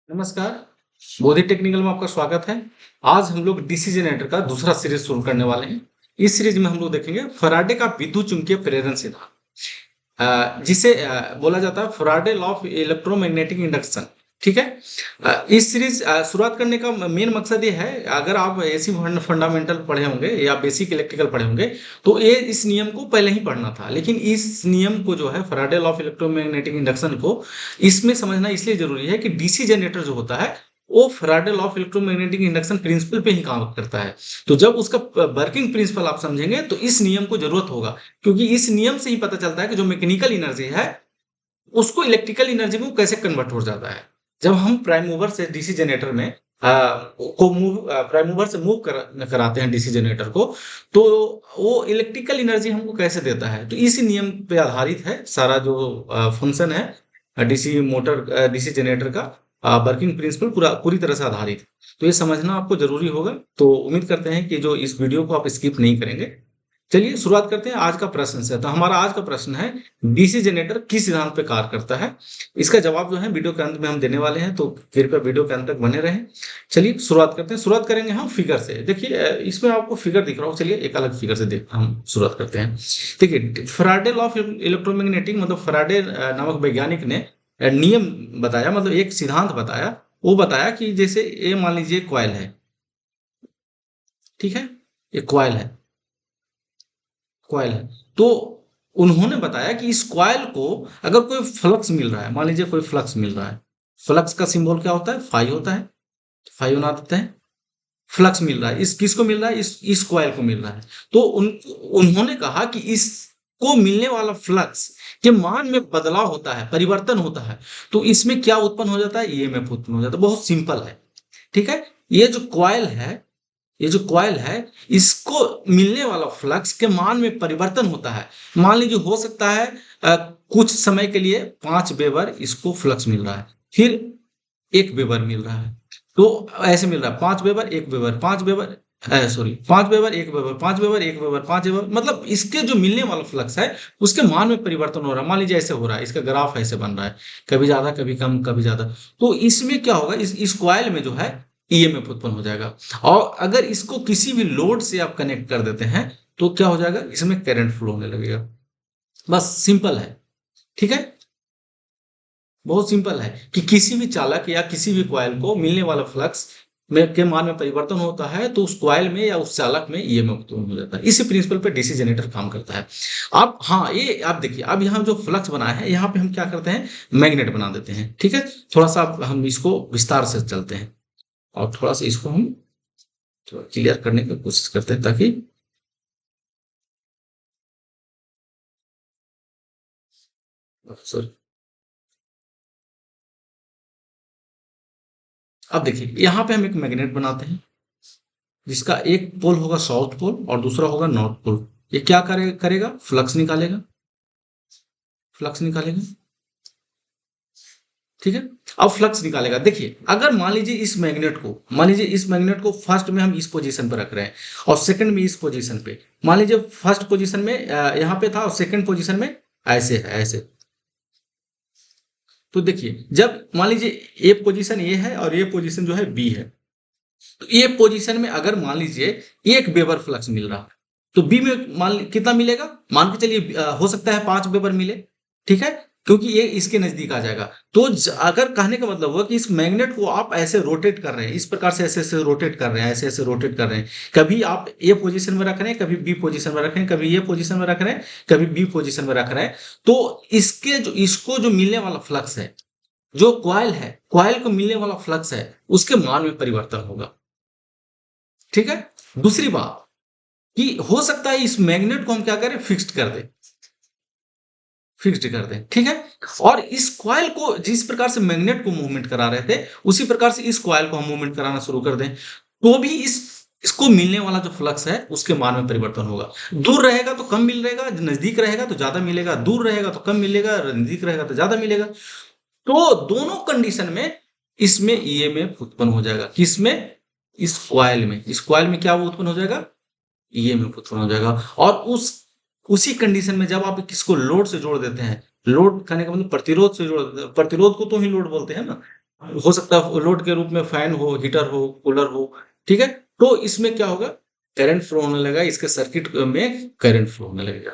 नमस्कार, बोधि टेक्निकल में आपका स्वागत है। आज हम लोग डीसी जनरेटर का दूसरा सीरीज शुरू करने वाले हैं। इस सीरीज में हम लोग देखेंगे फैराडे का विद्युत चुंबकीय प्रेरण सिद्धांत, जिसे बोला जाता है Faraday law of electromagnetic induction. ठीक है। इस सीरीज शुरुआत करने का मेन मकसद ये है, अगर आप एसी फंडामेंटल पढ़े होंगे या बेसिक इलेक्ट्रिकल पढ़े होंगे तो ये इस नियम को पहले ही पढ़ना था, लेकिन इस नियम को जो है Faraday law of electromagnetic induction को इसमें समझना इसलिए जरूरी है कि डीसी जनरेटर जो होता है वो Faraday law of electromagnetic induction principal पे ही काम करता है। तो जब उसका वर्किंग प्रिंसिपल आप समझेंगे तो इस नियम को जरूरत होगा, क्योंकि इस नियम से ही पता चलता है कि जो मैकेनिकल एनर्जी है उसको इलेक्ट्रिकल एनर्जी में कैसे कन्वर्ट हो जाता है। जब हम प्राइम मूवर से डीसी जनरेटर में प्राइम मूवर से मूव कराते हैं डीसी जनरेटर को, तो वो इलेक्ट्रिकल एनर्जी हमको कैसे देता है, तो इसी नियम पे आधारित है सारा जो फंक्शन है डीसी मोटर डीसी जनरेटर का वर्किंग प्रिंसिपल पूरी तरह से आधारित है। तो ये समझना आपको जरूरी होगा। तो उम्मीद करते हैं कि जो इस वीडियो को आप स्किप नहीं करेंगे। चलिए शुरुआत करते हैं आज का प्रश्न से। तो हमारा आज का प्रश्न है, डीसी जनरेटर किस सिद्धांत पे कार्य करता है। इसका जवाब जो है वीडियो के अंत में हम देने वाले हैं, तो कृपया वीडियो के अंत तक बने रहें। चलिए शुरुआत करते हैं। शुरुआत करेंगे हम फिगर से। देखिए इसमें आपको फिगर दिख रहा हो, चलिए एक अलग फिगर से देख हम शुरुआत करते हैं। देखिए फैराडे लॉ ऑफ इलेक्ट्रोमैग्नेटिक, मतलब फैराडे नामक वैज्ञानिक ने नियम बताया, मतलब एक सिद्धांत बताया। वो बताया कि जैसे ये मान लीजिए कॉइल है, ठीक है, ये कॉइल है, कॉइल है। तो उन्होंने बताया कि इस कॉइल को अगर कोई फ्लक्स मिल रहा है, मान लीजिए कोई फ्लक्स मिल रहा है, फ्लक्स का सिंबल क्या होता है, फाई होता है, फाई बना देते हैं। फ्लक्स मिल रहा है, इस किसको मिल रहा है, इस कॉइल को मिल रहा है। तो उन्होंने कहा कि इसको मिलने वाला फ्लक्स के मान में बदलाव होता है, परिवर्तन होता है, तो इसमें क्या उत्पन्न हो जाता है, ईएमएफ उत्पन्न हो जाता है। बहुत सिंपल है, ठीक है। ये जो कॉइल है, ये जो कॉइल है, इसको मिलने वाला फ्लक्स के मान में परिवर्तन होता है। मान लीजिए हो सकता है कुछ समय के लिए 5 वेबर इसको फ्लक्स मिल रहा है, फिर 1 वेबर मिल रहा है, तो ऐसे मिल रहा है 5 weber 1 weber 5 weber, sorry 5 weber 1 weber 5 weber 1 weber 5 weber, मतलब इसके जो मिलने वाला फ्लक्स है उसके मान में परिवर्तन हो रहा है। मान लीजिए ऐसे हो रहा है, इसका ग्राफ ऐसे बन रहा है, कभी ज्यादा कभी कम कभी ज्यादा। तो इसमें क्या होगा, इस कॉइल में जो है ईएमएफ उत्पन्न हो जाएगा। और अगर इसको किसी भी लोड से आप कनेक्ट कर देते हैं तो क्या हो जाएगा, इसमें करंट फ्लो होने लगेगा। बस सिंपल है, ठीक है। बहुत सिंपल है कि किसी भी चालक या किसी भी कॉइल को मिलने वाला फ्लक्स में के मान में परिवर्तन होता है तो उस कॉइल में या उस चालक में ईएमएफ उत्पन्न हो जाता है। इसी प्रिंसिपल पे डीसी जनरेटर काम करता है। अब हाँ, ये आप देखिए, अब यहाँ जो फ्लक्स बना है यहाँ पे हम क्या करते हैं, मैग्नेट बना देते हैं, ठीक है। थोड़ा सा हम इसको विस्तार से चलते हैं और थोड़ा सा इसको हम थोड़ा क्लियर करने की कोशिश करते हैं, ताकि सॉरी। अब देखिए यहाँ पे हम एक मैग्नेट बनाते हैं, जिसका एक पोल होगा साउथ पोल और दूसरा होगा नॉर्थ पोल। ये क्या करेगा, फ्लक्स निकालेगा, फ्लक्स निकालेगा, ठीक है। अब फ्लक्स निकालेगा। देखिए अगर मान लीजिए इस मैग्नेट को फर्स्ट में हम इस पोजीशन पर रख रहे हैं और सेकंड में इस पोजीशन पे, मान लीजिए फर्स्ट पोजीशन में यहाँ पे था और सेकंड पोजीशन में ऐसे है, ऐसे। तो देखिए जब मान लीजिए ए पोजीशन ए है और ये पोजीशन जो है बी है, तो ये पोजीशन में अगर मान लीजिए 1 वेबर फ्लक्स मिल रहा है, तो बी में कितना मिलेगा, मान के चलिए हो सकता है 5 वेबर मिले, ठीक है, क्योंकि ये इसके नजदीक आ जाएगा। तो अगर कहने का मतलब हुआ कि इस मैग्नेट को आप ऐसे रोटेट कर रहे हैं, इस प्रकार से ऐसे ऐसे रोटेट कर रहे हैं, ऐसे ऐसे रोटेट कर रहे हैं, कभी आप ए पोजीशन में रख रहे हैं, कभी बी पोजीशन में रख रहे हैं, कभी ए पोजीशन में रख रहे हैं, कभी बी पोजीशन में रख रहे हैं, तो इसको जो मिलने वाला फ्लक्स है, जो कॉइल है, कॉइल को मिलने वाला फ्लक्स है, उसके मान में परिवर्तन होगा, ठीक है। दूसरी बात कि हो सकता है इस मैग्नेट को हम क्या करें, फिक्स्ड कर दें, फिक्स्ड कर दें, ठीक है। और इस कॉइल को जिस प्रकार से मैग्नेट को मूवमेंट करा रहे थे उसी प्रकार से इस कॉइल को हम मूवमेंट कराना शुरू कर दें, तो भी इसको मिलने वाला जो फ्लक्स है उसके मान में परिवर्तन होगा। दूर रहेगा तो कम मिलेगा, नजदीक रहेगा तो ज्यादा मिलेगा, दूर रहेगा तो कम मिलेगा, नजदीक रहेगा तो ज्यादा मिलेगा। तो दोनों कंडीशन में इसमें ईएमएफ उत्पन्न हो जाएगा। किसमें, इस कॉइल में क्या वो उत्पन्न हो जाएगा, ईएमएफ उत्पन्न हो जाएगा। और उसी कंडीशन में जब आप किसको लोड से जोड़ देते हैं, लोड करने का मतलब प्रतिरोध से जोड़ देते हैं, प्रतिरोध को तो ही लोड बोलते हैं ना, हो सकता है लोड के रूप में फैन हो, हीटर हो, कूलर हो, ठीक है? तो इसमें क्या होगा, करंट फ्लो होने लगेगा, इसके सर्किट में करंट फ्लो होने लगेगा,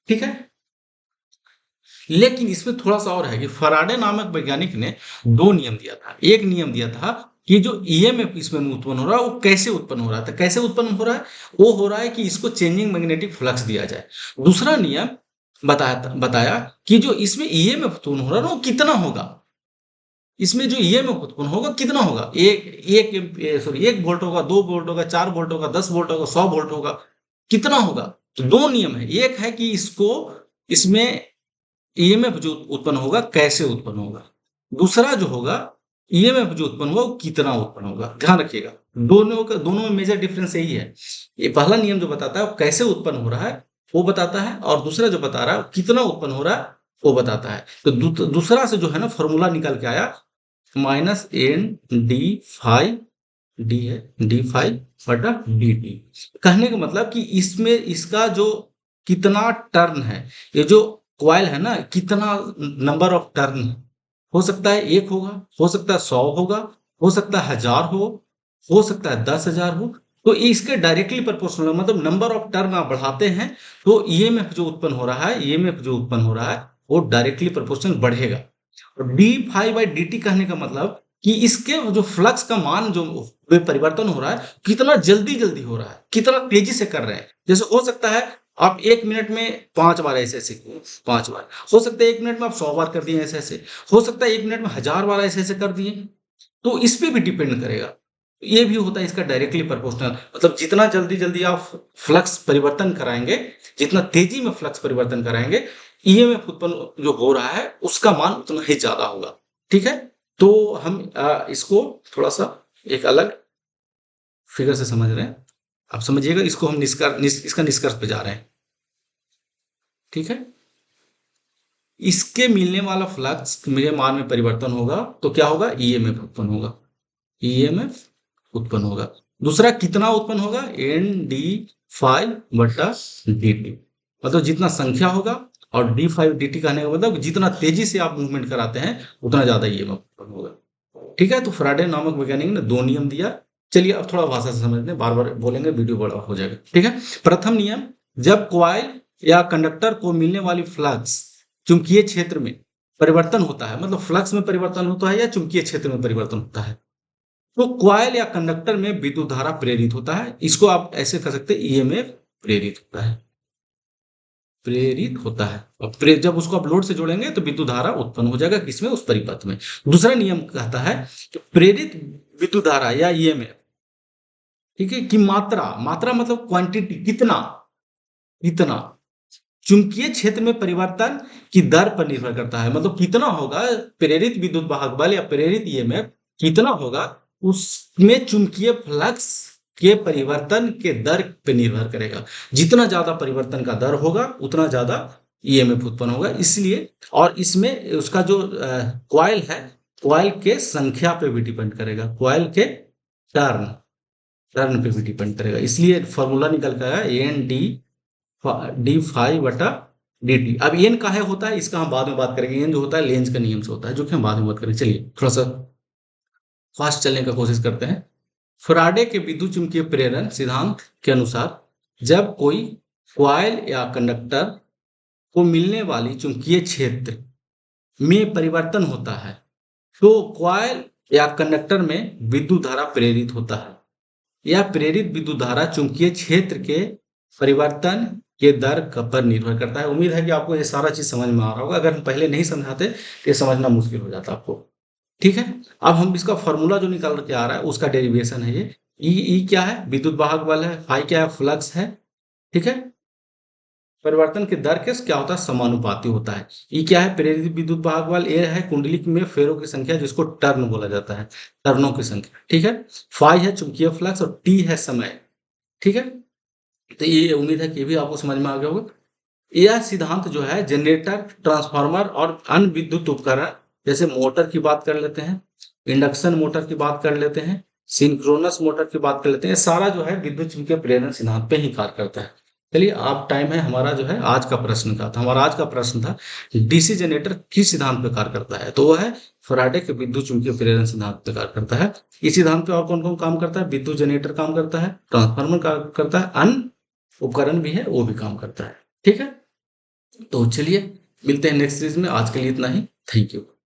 ठीक है? लेकिन इसमें थोड़ा-सा और है कि फैराडे नामक वैज्ञानिक ने 2 नियम दिया था। एक नियम दिया था कि जो ईएमएफ इसमें उत्पन्न हो रहा है, वो कैसे उत्पन्न हो रहा था? कैसे उत्पन्न हो रहा है? वो हो रहा है कि इसको चेंजिंग मैग्नेटिक फ्लक्स दिया जाए। दूसरा नियम बताया कि जो इसमें ईएमएफ उत्पन्न हो रहा है ना, वो कितना होगा? इसमें जो ईएमएफ उत्पन्न होगा कितना होगा? 1 वोल्ट होगा, 2 वोल्ट होगा, 4 वोल्ट होगा, 10 वोल्ट होगा, 100 वोल्ट होगा, कितना होगा? तो 2 नियम है। एक है कि इसमें ईएमएफ जो उत्पन्न होगा कैसे उत्पन्न होगा, दूसरा जो होगा ईएमएफ जो उत्पन्न होगा वो कितना उत्पन्न होगा। ध्यान रखिएगा, दोनों में मेजर डिफरेंस यही है। ये पहला नियम जो बताता है वो कैसे उत्पन्न हो रहा है वो बताता है, और दूसरा जो बता रहा है कितना उत्पन्न हो रहा है वो बताता है। तो दूसरा से जो है ना फॉर्मूला निकल के आया, minus N D five D है, डी फाइव बटा डी टी। कहने का मतलब कि इसमें इसका जो कितना टर्न है, ये जो कॉइल है ना, कितना नंबर ऑफ टर्न हो सकता है, 1 होगा, हो सकता है 100 होगा, हो सकता है 1000 हो सकता है 10,000 हो। तो इसके डायरेक्टली प्रोपोर्शनल, मतलब नंबर ऑफ टर्न आप बढ़ाते हैं तो ईएमएफ जो उत्पन्न हो रहा है, ईएमएफ जो उत्पन्न हो रहा है वो डायरेक्टली प्रोपोर्शनल बढ़ेगा। D five by D T कहने का मतलब कि इसके जो फ्लक्स का मान जो परिवर्तन हो रहा है कितना जल्दी जल्दी हो रहा है, कितना तेजी से कर रहे हैं। जैसे हो सकता है आप 1 मिनट में 5 बार ऐसे 5 बार, हो सकता है 1 मिनट में आप 100 बार कर दिए ऐसे, हो सकता है 1 मिनट में 1000 बार ऐसे कर दिए। तो इस पे भी डिपेंड करेगा। ये भी होता है इसका डायरेक्टली प्रोपोर्शनल, मतलब जितना जल्दी जल्दी आप फ्लक्स परिवर्तन कराएंगे, जितना तेजी में फ्लक्स परिवर्तन कराएंगे, ईएमएफ उत्पन्न जो हो रहा है उसका मान उतना ही ज्यादा होगा, ठीक है? तो हम इसको थोड़ा सा एक अलग फिगर से समझ रहे हैं। आप समझिएगा, इसको हम इसका निष्कर्ष पे जा रहे हैं, ठीक है? इसके मिलने वाला फ्लक्स मेरे मान में परिवर्तन होगा तो क्या होगा, ईएमएफ उत्पन्न होगा, ईएमएफ उत्पन्न होगा। दूसरा कितना उत्पन्न होगा, एन डी फाइव बटा डी टी, मतलब जितना संख्या होगा, और डी फाइव डी टी कहने का मतलब जितना तेजी से आप मूवमेंट कराते हैं उतना ज्यादा ईएमएफ उत्पन्न होगा, ठीक है? तो फैराडे नामक वैज्ञानिक ने 2 नियम दिया। चलिए अब थोड़ा भाषा से समझते हैं, बार बार बोलेंगे वीडियो बड़ा हो जाएगा, ठीक है? प्रथम नियम, जब कॉइल या कंडक्टर को मिलने वाली फ्लक्स चुंबकीय क्षेत्र में परिवर्तन होता है, मतलब फ्लक्स में परिवर्तन होता है या चुंबकीय क्षेत्र में परिवर्तन होता है, तो कॉइल या कंडक्टर में विद्युत धारा प्रेरित होता है। इसको आप ऐसे कह सकते हैं, ईएमएफ प्रेरित होता है, प्रेरित होता है। और जब उसको आप लोड से जोड़ेंगे तो विद्युत धारा उत्पन्न हो जाएगा, किसमें, उस परिपथ में। दूसरा नियम कहता है कि प्रेरित विद्युत धारा या ईएमएफ, ठीक है, कि मात्रा, मात्रा मतलब क्वांटिटी, कितना, कितना चुंबकीय क्षेत्र में परिवर्तन की दर पर निर्भर करता है। मतलब कितना होगा प्रेरित विद्युत वाहक बल या प्रेरित ईएमएफ, कितना होगा उसमें चुंबकीय फ्लक्स के परिवर्तन के दर पे निर्भर करेगा। जितना ज्यादा परिवर्तन का दर होगा उतना ज्यादा ईएमएफ उत्पन्न होगा। इसलिए, और इसमें उसका जो कॉइल है, कॉइल के संख्या पे भी डिपेंड करेगा, कॉइल के टर्न टर्न पे भी डिपेंड करेगा। इसलिए फॉर्मूला निकल कर आया एन डी फाइव बटा डी टी। अब एन काहे होता है इसका हम बाद में बात करेंगे। एन जो होता है लेंज का नियम से होता है, जो कि हम बाद में बात करेंगे। चलिए थोड़ा सा फास्ट चलने का कोशिश करते हैं। फैराडे के विद्युत चुंबकीय प्रेरण सिद्धांत के अनुसार, जब कोई कॉइल या कंडक्टर को मिलने वाली चुंबकीय क्षेत्र में परिवर्तन होता है तो कॉइल या कंडक्टर में विद्युत धारा प्रेरित होता है। यह प्रेरित विद्युत धारा चुंबकीय क्षेत्र के परिवर्तन के दर पर निर्भर करता है। उम्मीद है कि आपको ये सारा चीज समझ में आ रहा होगा। अगर हम पहले नहीं समझाते तो ये समझना मुश्किल हो जाता आपको, ठीक है? अब हम इसका फॉर्मूला जो निकाल के आ रहा है उसका डेरिवेशन है ये। ई क्या है, विद्युत वाहक बल है, फाई क्या है, फ्लक्स है, ठीक है? परिवर्तन के दर के क्या होता है, समानुपाती होता है। ई क्या है, प्रेरित विद्युत वाहक बल, ए है कुंडली में फेरों की संख्या जिसको टर्न बोला जाता है, टर्नों की संख्या, ठीक है? फाई है चुंबकीय फ्लक्स और टी है समय, ठीक है? तो ये उम्मीद है कि ये भी आपको समझ में आ गया होगा। यह सिद्धांत जो है जनरेटर, ट्रांसफार्मर और अन्य विद्युत उपकरण, जैसे मोटर की बात कर लेते हैं, इंडक्शन मोटर की बात कर लेते हैं, सिंक्रोनस मोटर की बात कर लेते हैं, सारा जो है विद्युत चुंबकीय प्रेरण सिद्धांत पे ही कार्य करता है। चलिए, अब टाइम है हमारा जो है आज का प्रश्न का। तो हमारा आज का प्रश्न था डीसी जनरेटर किस सिद्धांत पे कार्य करता है? तो वो है फैराडे के विद्युत चुंबकीय प्रेरण सिद्धांत पे कार्य करता है। इस सिद्धांत पे और कौन कौन काम करता है? विद्युत जनरेटर काम करता है, ट्रांसफार्मर काम करता है, अन्य उपकरण भी है वो भी काम करता है। ठीक है, तो चलिए मिलते हैं नेक्स्ट सीरीज में। आज के लिए इतना ही। Thank you.